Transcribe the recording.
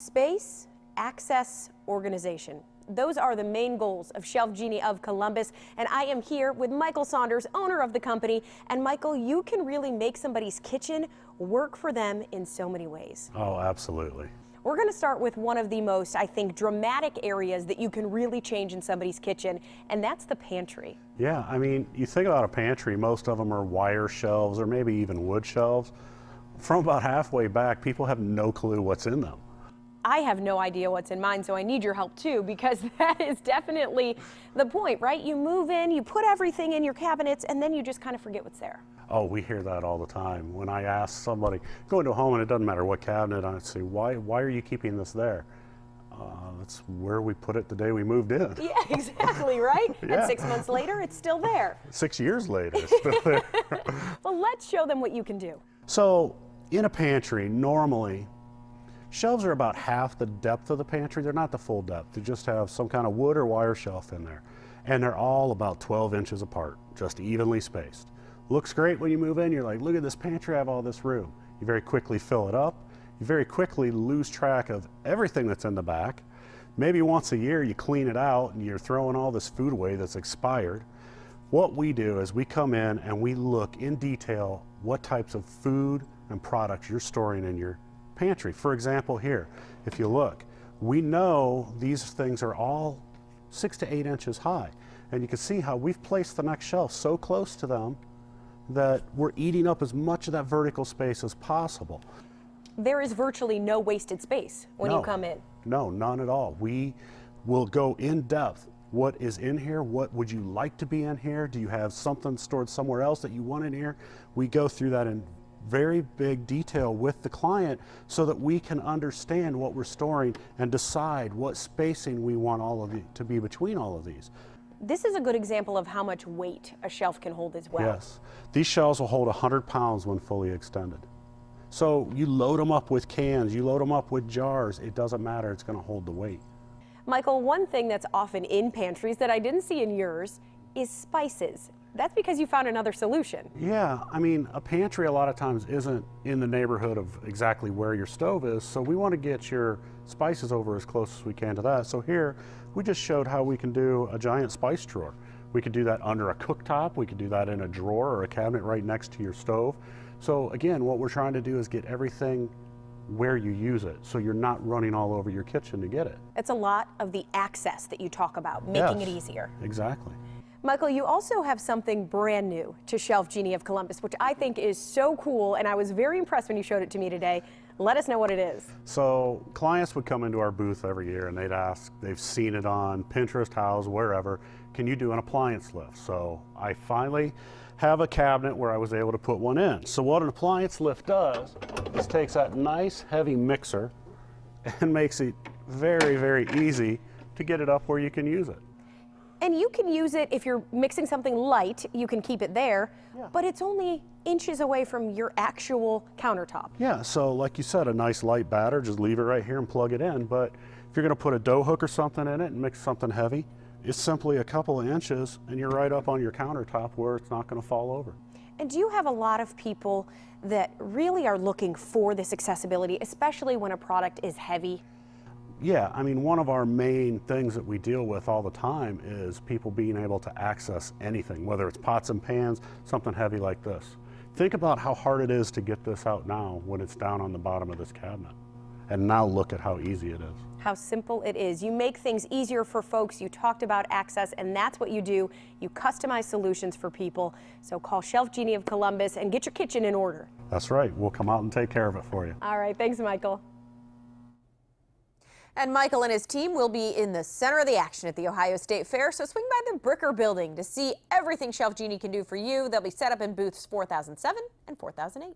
space, access, organization. Those are the main goals of Shelf Genie of Columbus, and I am here with Michael Saunders, owner of the company. And Michael, you can really make somebody's kitchen work for them in so many ways. Oh, absolutely. We're going to start with one of the most, I think, dramatic areas that you can really change in somebody's kitchen, and that's the pantry. Yeah, I mean, you think about a pantry, most of them are wire shelves or maybe even wood shelves. From about halfway back, people have no clue what's in them. I have no idea what's in mine, so I need your help too, because that is definitely the point, right? You move in, you put everything in your cabinets, and then you just kind of forget what's there. Oh, we hear that all the time. When I ask somebody, go into a home and it doesn't matter what cabinet, I say, why are you keeping this there? That's where we put it the day we moved in. Yeah, exactly, right? Yeah. And 6 months later, it's still there. 6 years later, it's still there. Well, let's show them what you can do. So in a pantry, normally, shelves are about half the depth of the pantry. They're not the full depth. They just have some kind of wood or wire shelf in there. And they're all about 12 inches apart, just evenly spaced. Looks great when you move in. You're like, look at this pantry, I have all this room. You very quickly fill it up. You very quickly lose track of everything that's in the back. Maybe once a year you clean it out and you're throwing all this food away that's expired. What we do is we come in and we look in detail what types of food and products you're storing in your pantry. For example, here, if you look, we know these things are all 6 to 8 inches high. And you can see how we've placed the next shelf so close to them that we're eating up as much of that vertical space as possible. There is virtually no wasted space when you come in. No, none at all. We will go in depth. What is in here? What would you like to be in here? Do you have something stored somewhere else that you want in here? We go through that in very big detail with the client so that we can understand what we're storing and decide what spacing we want all of it to be between all of these. This is a good example of how much weight a shelf can hold as well. Yes. These shelves will hold 100 pounds when fully extended. So you load them up with cans, you load them up with jars, it doesn't matter, it's going to hold the weight. Michael, one thing that's often in pantries that I didn't see in yours is spices. That's because you found another solution. Yeah, I mean, a pantry a lot of times isn't in the neighborhood of exactly where your stove is, so we want to get your spices over as close as we can to that. So here, we just showed how we can do a giant spice drawer. We could do that under a cooktop, we could do that in a drawer or a cabinet right next to your stove. So again, what we're trying to do is get everything where you use it, so you're not running all over your kitchen to get it. It's a lot of the access that you talk about, making it easier. Exactly. Michael, you also have something brand new to Shelf Genie of Columbus, which I think is so cool, and I was very impressed when you showed it to me today. Let us know what it is. So clients would come into our booth every year and they'd ask, they've seen it on Pinterest, House, wherever, can you do an appliance lift? So I finally have a cabinet where I was able to put one in. So what an appliance lift does is takes that nice heavy mixer and makes it very, very easy to get it up where you can use it. And you can use it if you're mixing something light, you can keep it there, but it's only inches away from your actual countertop. Yeah, so like you said, a nice light batter, just leave it right here and plug it in. But if you're gonna put a dough hook or something in it and mix something heavy, it's simply a couple of inches and you're right up on your countertop where it's not gonna fall over. And do you have a lot of people that really are looking for this accessibility, especially when a product is heavy? Yeah, I mean, one of our main things that we deal with all the time is people being able to access anything, whether it's pots and pans, something heavy like this. Think about how hard it is to get this out now when it's down on the bottom of this cabinet. And now look at how easy it is. How simple it is. You make things easier for folks. You talked about access, and that's what you do. You customize solutions for people. So call Shelf Genie of Columbus and get your kitchen in order. That's right. We'll come out and take care of it for you. All right. Thanks, Michael. And Michael and his team will be in the center of the action at the Ohio State Fair, so swing by the Bricker Building to see everything Shelf Genie can do for you. They'll be set up in booths 4007 and 4008.